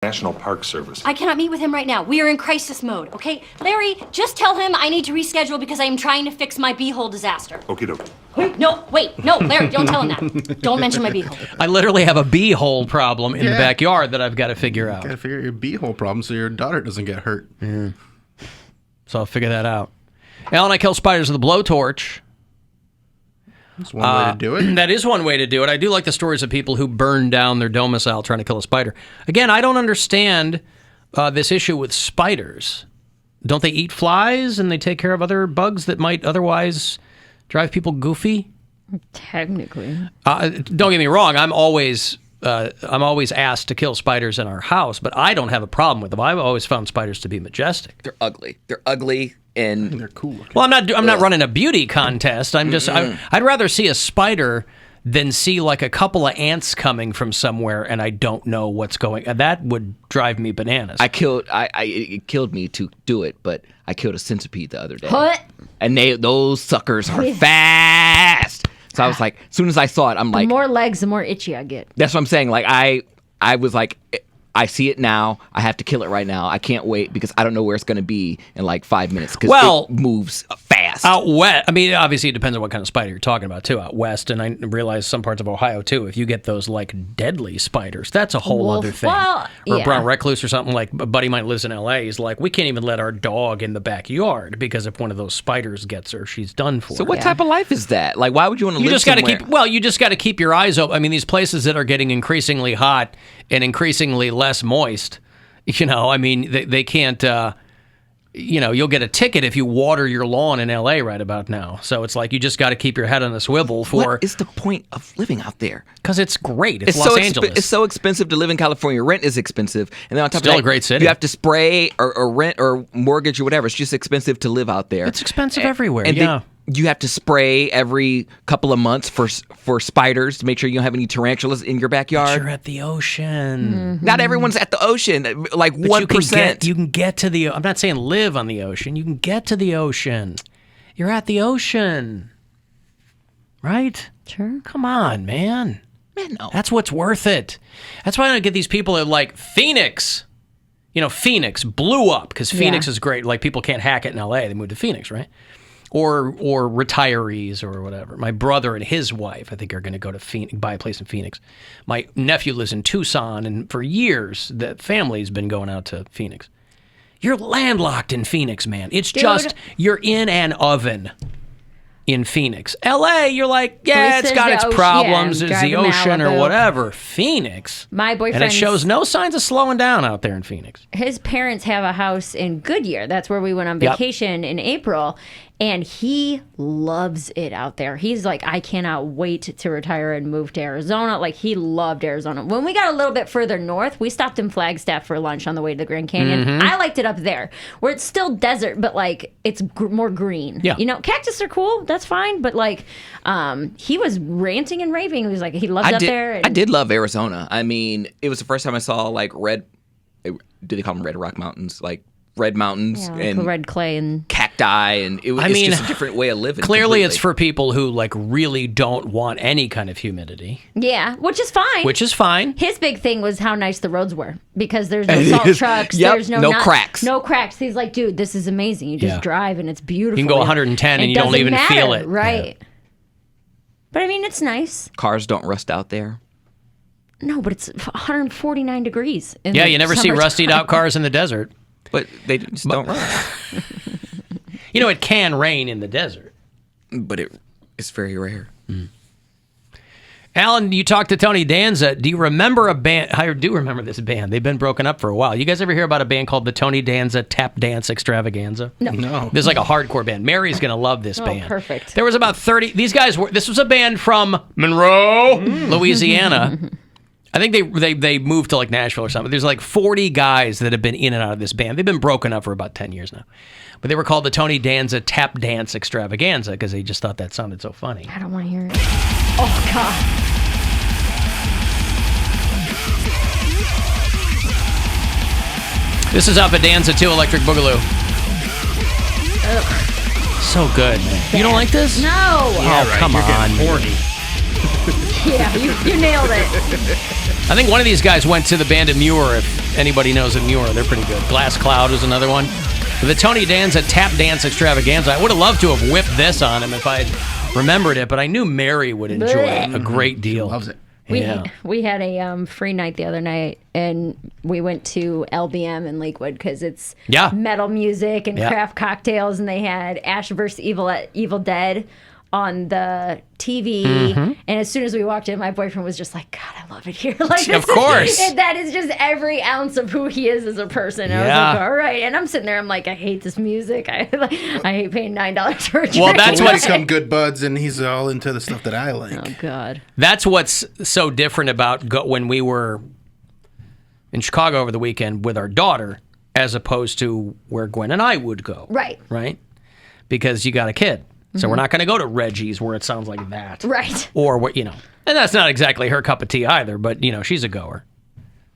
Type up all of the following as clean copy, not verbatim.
National Park Service. I cannot meet with him right now. We are in crisis mode, okay? Larry, just tell him I need to reschedule because I am trying to fix my beehole disaster. Okie dokie. Wait, no, Larry, don't tell him that. Don't mention my beehole. I literally have a beehole problem in the backyard that I've got to figure out. Got to figure out your beehole problem so your daughter doesn't get hurt. Yeah. So I'll figure that out. Alan, I kill spiders with a blowtorch. That's one way to do it. That is one way to do it. I do like the stories of people who burn down their domicile trying to kill a spider. Again, I don't understand this issue with spiders. Don't they eat flies and they take care of other bugs that might otherwise drive people goofy? Technically. Don't get me wrong. I'm always asked to kill spiders in our house, but I don't have a problem with them. I've always found spiders to be majestic. They're ugly. And they're cool looking. Well, I'm not running a beauty contest. I'm just I'd rather see a spider than see like a couple of ants coming from somewhere and I don't know what's going. That would drive me bananas. It killed me to do it, but I killed a centipede the other day. What? And those suckers are fast. So I was like, as soon as I saw it, I'm like, the more legs, the more itchy I get. That's what I'm saying. Like I was like, I see it now. I have to kill it right now. I can't wait because I don't know where it's going to be in like 5 minutes because it moves fast. Out west, I mean, obviously it depends on what kind of spider you're talking about too. Out west, and I realize some parts of Ohio too. If you get those like deadly spiders, that's a whole other thing. Well, or a brown recluse or something. Like a buddy of mine lives in L.A. He's like, we can't even let our dog in the backyard because if one of those spiders gets her, she's done for. So what type of life is that? Like, why would you want to live somewhere? You just got to keep your eyes open. I mean, these places that are getting increasingly hot and increasingly less moist. You know, I mean, they can't, you'll get a ticket if you water your lawn in L.A. right about now. So it's like you just got to keep your head on a swivel for... What is the point of living out there? Because it's great. It's Los Angeles. It's so expensive to live in California. Rent is expensive. And then on top Still of that, a great city. You have to spray or rent or mortgage or whatever. It's just expensive to live out there. It's expensive everywhere, and you have to spray every couple of months for spiders to make sure you don't have any tarantulas in your backyard. But you're at the ocean. Mm-hmm. Not everyone's at the ocean. Like 1%. You can get to the... I'm not saying live on the ocean. You can get to the ocean. You're at the ocean. Right? Sure. Come on, man. Man, no. That's what's worth it. That's why I don't get these people that like Phoenix. You know, Phoenix blew up because Phoenix is great. Like people can't hack it in L.A. They moved to Phoenix, right? Or retirees or whatever. My brother and his wife, I think, are going to go to Phoenix, buy a place in Phoenix. My nephew lives in Tucson, and for years, the family's been going out to Phoenix. You're landlocked in Phoenix, man. It's just, you're in an oven in Phoenix. L.A., you're like, it's got its problems. It's the ocean or whatever. Phoenix. My boyfriend. And it shows no signs of slowing down out there in Phoenix. His parents have a house in Goodyear. That's where we went on vacation in April. And he loves it out there. He's like, I cannot wait to retire and move to Arizona. Like, he loved Arizona. When we got a little bit further north, we stopped in Flagstaff for lunch on the way to the Grand Canyon. Mm-hmm. I liked it up there, where it's still desert, but, like, it's more green. Yeah. You know, cactus are cool. That's fine. But, like, he was ranting and raving. He was like, he loves up there. And I did love Arizona. I mean, it was the first time I saw, like, do they call them Red Rock Mountains? Like, red mountains and red clay and cacti, and it's just a different way of living. Clearly, it's for people who like really don't want any kind of humidity. Yeah, which is fine. His big thing was how nice the roads were because there's no salt trucks. There's no cracks. No cracks. He's like, dude, this is amazing. You just drive and it's beautiful. You can go 110 and you don't even feel it. Right. Yeah. But I mean, it's nice. Cars don't rust out there. No, but it's 149 degrees. You never see rusted out cars in the desert. But they just don't run. You know, it can rain in the desert. But it's very rare. Mm. Alan, you talked to Tony Danza. Do you remember a band? I do remember this band. They've been broken up for a while. You guys ever hear about a band called the Tony Danza Tap Dance Extravaganza? No. There's like a hardcore band. Mary's going to love this band. Perfect. There was about 30. This was a band from Monroe, Louisiana. I think they moved to like Nashville or something. There's like 40 guys that have been in and out of this band. They've been broken up for about 10 years now. But they were called the Tony Danza Tap Dance Extravaganza because they just thought that sounded so funny. I don't want to hear it. Oh, God. This is off of Danza 2 Electric Boogaloo. Ugh. So good, man. You don't like this? No. Oh, come on. You're getting horny. Yeah, you nailed it. I think one of these guys went to the band at Muir, if anybody knows of Muir. They're pretty good. Glass Cloud is another one. The Tony Danza Tap Dance Extravaganza. I would have loved to have whipped this on him if I had remembered it, but I knew Mary would enjoy it a great deal. She loves it. We had a free night the other night, and we went to LBM in Lakewood because it's metal music and craft cocktails, and they had Ash vs. Evil Dead on the TV, and as soon as we walked in, my boyfriend was just like, God, I love it here. Like, of course. That is just every ounce of who he is as a person. I was like, all right. And I'm sitting there, I'm like, I hate this music. I hate paying $9 for a drink. Well, that's We what's become good buds, and he's all into the stuff that I like. Oh, God. That's what's so different about when we were in Chicago over the weekend with our daughter, as opposed to where Gwen and I would go. Right. Right? Because you got a kid. So we're not going to go to Reggie's where it sounds like that. Right. Or what, and that's not exactly her cup of tea either, but, she's a goer.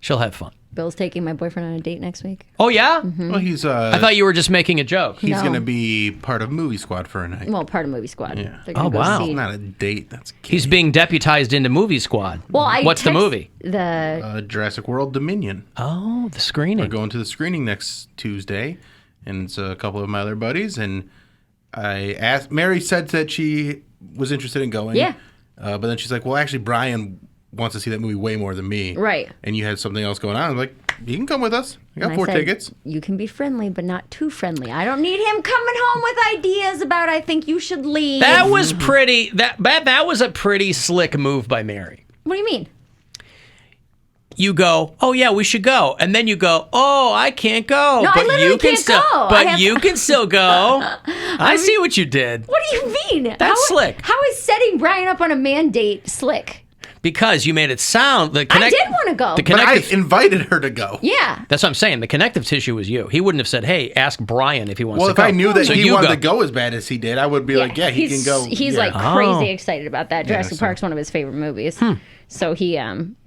She'll have fun. Bill's taking my boyfriend on a date next week. Oh, yeah? Well, he's I thought you were just making a joke. he's No. going to be part of Movie Squad for a night. Well, part of Movie Squad. Yeah. They're gonna Oh, go wow. see- Not a date. That's gay. He's being deputized into Movie Squad. Well, What's the movie? Jurassic World Dominion. Oh, the We're screening. going to the screening next Tuesday, and it's a couple of my other buddies. And I asked. Mary said that she was interested in going. Yeah. But then she's like, "Well, actually, Brian wants to see that movie way more than me." Right. And you had something else going on. I was like, "You can come with us. I got And I 4 said, tickets." You can be friendly, but not too friendly. I don't need him coming home with ideas about I think you should leave. That was pretty. That was a pretty slick move by Mary. What do you mean? You go, oh yeah, we should go, and then you go, oh, I can't go, No, I but literally you can can't still, go. but you can still go. I see what you did. What do you mean? That's slick. How is setting Brian up on a man date slick? Because you made it sound I did want to go. The But I connective. invited her to go. Yeah. That's what I'm saying. The connective tissue was you. He wouldn't have said, "Hey, ask Brian if he wants Well, to if go." I knew that So he you wanted to go as bad as he did, I would be like, "Yeah, he can go." He's Yeah. like crazy excited about that. Jurassic so- Park's one of his favorite movies. So he,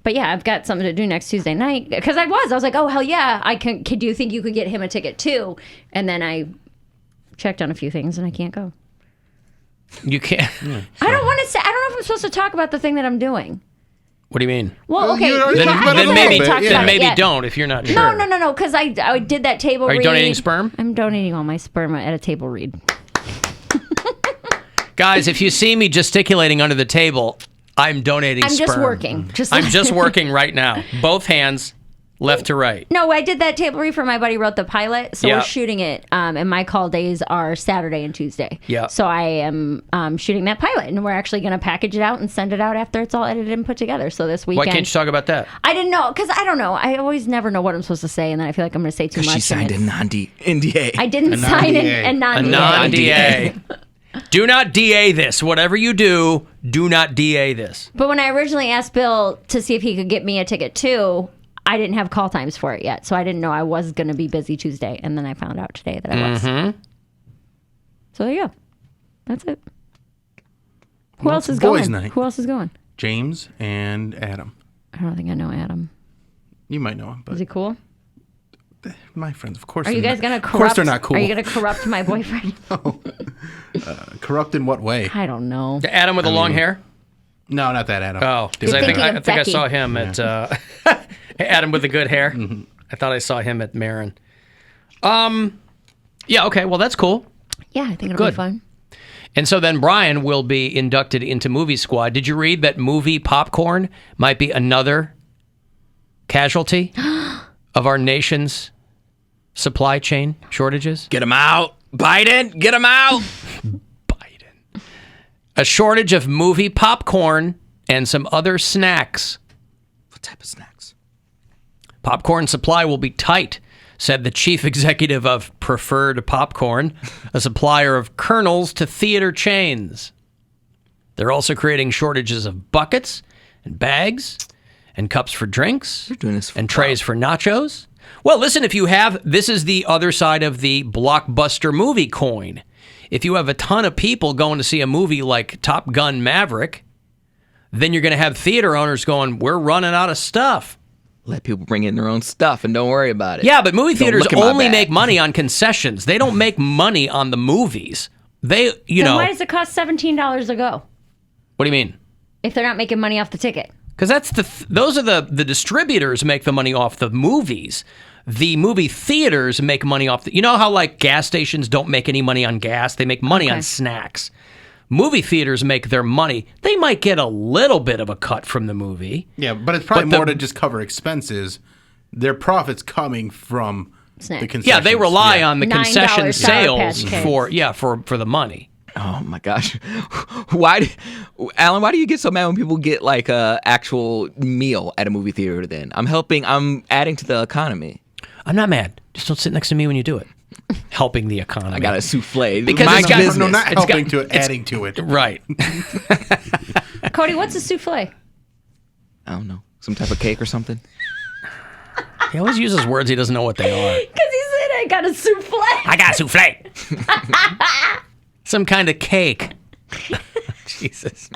but yeah, I've got something to do next Tuesday night because I was like, oh hell yeah, I can. Do you think you could get him a ticket too? And then I checked on a few things and I can't go. You can't. I don't want to say. I don't know if I'm supposed to talk about the thing that I'm doing. What do you mean? Well, Well, okay. you already we talked talked- about it a Then little maybe, bit, talked yeah. about then it maybe yet. don't if you're not sure. No, because I did that table Are you read. donating sperm? I'm donating all my sperm at a table read. Guys, if you see me gesticulating under the table, I'm donating I'm sperm. just working. I'm just working right now. Both hands, left to right. No, I did that table read for my buddy wrote the pilot, so Yeah. we're shooting it. And my call days are Saturday and Tuesday. Yeah. So I am shooting that pilot, and we're actually going to package it out and send it out after it's all edited and put together. So this Why weekend. can't you talk about that? I didn't know because I don't know. I always never know what I'm supposed to say, and then I feel like I'm going to say too much. She signed a and NDA. I didn't A sign non-DA. a A non-DA. non-DA. Do not DA this. Whatever you do not DA this. But when I originally asked Bill to see if he could get me a ticket too, I didn't have call times for it yet, so I didn't know I was going to be busy Tuesday, and then I found out today that I was. So there you go. That's it. Who else is boys' going? night. Who else is going? James and Adam. I don't think I know Adam. You might know him, but Is he cool? my friends, of course. Are you they're guys not- going to corrupt? Of course, they're not cool. Are you going to corrupt my boyfriend? Corrupt in what way? I don't know. The Adam with the long hair? No, not that Adam. Oh, because You're I think thinking I of think I Becky. saw him at Adam with the good hair. I thought I saw him at Marin. Yeah, okay, well that's cool. Yeah, I think it'll Good. be fun. And so then Brian will be inducted into Movie Squad. Did you read that movie popcorn might be another casualty of our nation's supply chain shortages? Get him out. Biden, get him out. Biden. A shortage of movie popcorn and some other snacks. What type of snacks? Popcorn supply will be tight, said the chief executive of Preferred Popcorn, a supplier of kernels to theater chains. They're also creating shortages of buckets and bags and cups for drinks They're doing this for and trays for nachos. Well, listen, if you have, this is the other side of the blockbuster movie coin. If you have a ton of people going to see a movie like Top Gun Maverick, then you're going to have theater owners going, we're running out of stuff. Let people bring in their own stuff and don't worry about it. Yeah, but movie Don't theaters look in my only bag. make money on concessions. They don't make money on the movies. They, Then why does it cost $17 to go what do you mean? if they're not making money off the ticket? Because those are the distributors make the money off the movies. The movie theaters make money off you know how like gas stations don't make any money on gas? They make money on snacks. Movie theaters make their money. They might get a little bit of a cut from the movie. Yeah, but it's probably more to just cover expenses. Their profits coming from the concessions. Yeah, they rely on the $9 concession Sour Patch sales Kids. for the money. Oh my gosh, Alan? Why do you get so mad when people get like a actual meal at a movie theater? Then I'm adding to the economy. I'm not mad. Just don't sit next to me when you do it. Helping the economy. I got a souffle. Because my it's got- business. No, not It's helping got- to it, adding to it. Right. Cody, what's a souffle? I don't know, some type of cake or something. He always uses words he doesn't know what they are. Because he said I got a souffle. I got souffle. Some kind of cake. Jesus.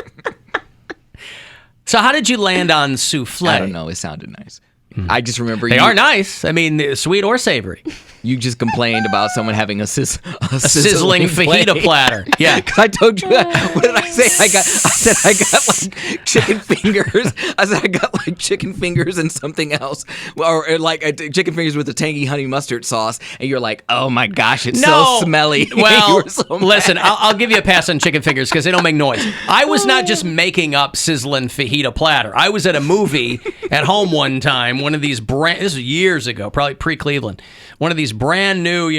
So how did you land on souffle? I don't know. It sounded nice. I just remember They are nice. I mean, sweet or savory. You just complained about someone having a Sizzling fajita plate. platter. Yeah. 'Cause I told you, what did I say? I said I got like chicken fingers. I said I got like chicken fingers and something else, or like chicken fingers with the tangy honey mustard sauce. And you're like, oh my gosh, it's so smelly. Well, You were so mad. listen, I'll give you a pass on chicken fingers because they don't make noise. I was not just making up sizzling fajita platter. I was at a movie at home one time. One of these this was years ago, probably pre-Cleveland. One of these brand new,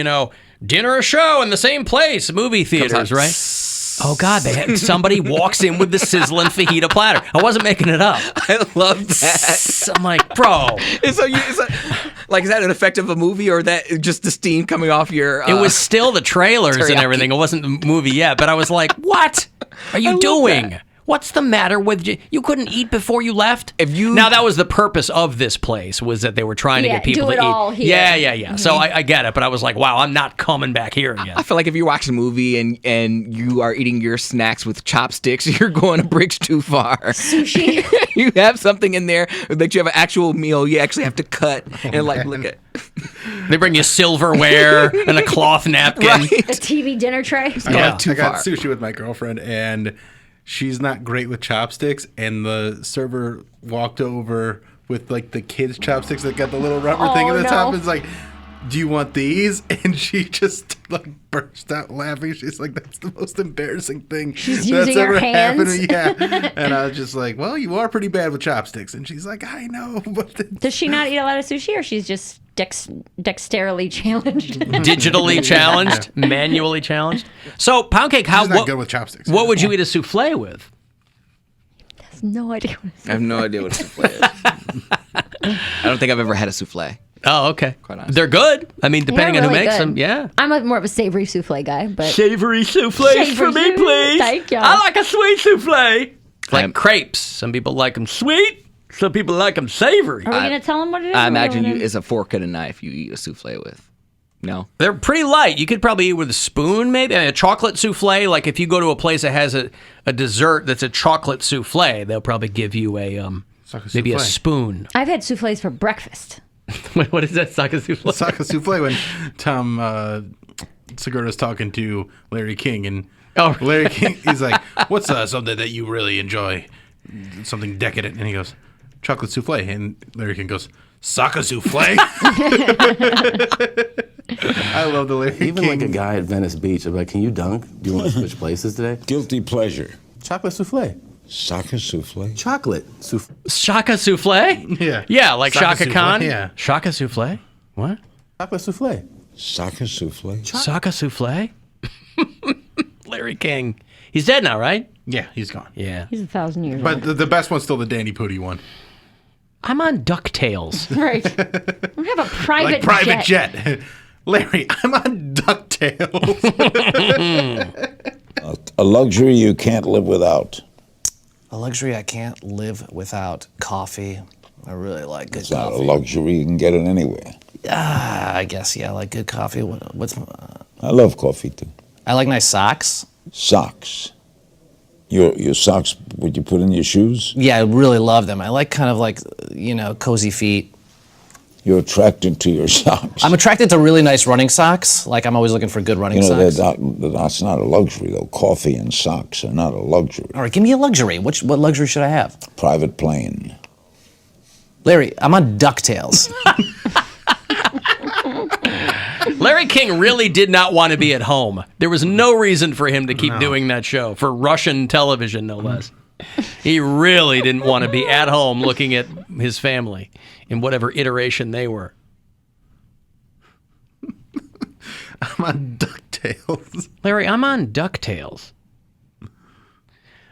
dinner or show in the same place, movie theaters, right? Oh God, somebody walks in with the sizzling fajita platter. I wasn't making it up. I love that. I'm like, bro. Is that an effect of a movie or that just the steam coming off your? It was still the trailers and teriyaki. everything. It wasn't the movie yet, but I was like, what are you doing? What's the matter with you? You couldn't eat before you left? Now, that was the purpose of this place, was that they were trying to get people do to it eat. all here. Yeah. Mm-hmm. So I get it, but I was like, wow, I'm not coming back here again. I feel like if you're watching a movie and you are eating your snacks with chopsticks, you're going a bridge too far. Sushi. You have something in there that you have an actual meal. You actually have to cut and like look at. They bring you silverware and a cloth napkin. Right. A TV dinner tray. Yeah. Too I got far. sushi with my girlfriend, and she's not great with chopsticks, and the server walked over with like the kids' chopsticks that got the little rubber thing at the top. It's like, do you want these? And she just like burst out laughing. She's like, that's the most embarrassing thing She's that's using her ever hands. happened. Yeah. And I was just like, well, you are pretty bad with chopsticks. And she's like, I know. But Does she not eat a lot of sushi, or she's just dexterily challenged? Digitally challenged, manually challenged. So, Poundcake, she's not good with chopsticks. what would you eat a souffle with? No idea what I have no idea what a souffle is. I don't think I've ever had a souffle. Oh, okay. Quite honestly. They're good. I mean, depending on who really makes good. them, yeah. I'm more of a savory souffle guy, but Savory souffles Savory for me, souffle. please. Thank ya. I like a sweet souffle. Like I'm- crepes. Some people like them sweet. Some people like them savory. are we going to tell them what it is? I or imagine what it is? it's a fork and a knife you eat a souffle with. No? They're pretty light. You could probably eat with a spoon, maybe. I mean, a chocolate souffle. Like if you go to a place that has a dessert that's a chocolate souffle, they'll probably give you maybe a souffle. spoon. I've had souffles for breakfast. Wait, what is that? Saka souffle? Saka souffle when Tom Segura's talking to Larry King, and Oh. Larry King, he's like, what's something that you really enjoy? Something decadent. And he goes, chocolate souffle. And Larry King goes, Saka souffle? I love the Larry Even King. like a guy at Venice Beach, I'm like, can you dunk? Do you want to switch places today? Guilty pleasure. Chocolate souffle. Soccer souffle. Chocolate souffle. Shaka souffle? Yeah. Yeah, like Saka Shaka souffle, Khan? yeah. Shaka souffle? What? Chocolate souffle. Soccer souffle. Saka souffle? Larry King. He's dead now, right? Yeah, he's gone. Yeah. He's 1,000 years But the best one's still the Danny Pudi one. I'm on DuckTales. old. Right. We have a private Like private jet. Larry, I'm on DuckTales. A luxury you can't live without. A luxury I can't live without. Coffee. I really like good It's not a coffee. luxury you can get it anywhere. I guess, yeah, I like good coffee. What's I love coffee too. I like nice socks. Socks. Your socks, would you put in your shoes? Yeah, I really love them. I like kind of like, cozy feet. You're attracted to your socks. I'm attracted to really nice running socks. Like, I'm always looking for good running You know, socks. that's not a luxury, though. Coffee and socks are not a luxury. All right, give me a luxury. What luxury should I have? Private plane. Larry, I'm on DuckTales. Larry King really did not want to be at home. There was no reason for him to keep doing that show, for Russian television, no less. He really didn't want to be at home looking at his family in whatever iteration they were. I'm on DuckTales. Larry, I'm on DuckTales.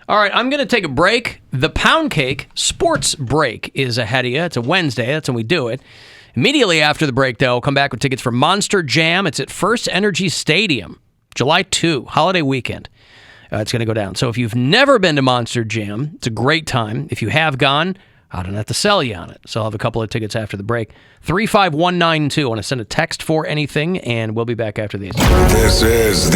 All right, I'm going to take a break. The Poundcake Sports Break is ahead of you. It's a Wednesday. That's when we do it. Immediately after the break, though, I'll come back with tickets for Monster Jam. It's at First Energy Stadium, July 2, holiday weekend. It's going to go down. So if you've never been to Monster Jam, it's a great time. If you have gone, I don't have to sell you on it. So I'll have a couple of tickets after the break. 35192. I want to send a text for anything, and we'll be back after these. This is the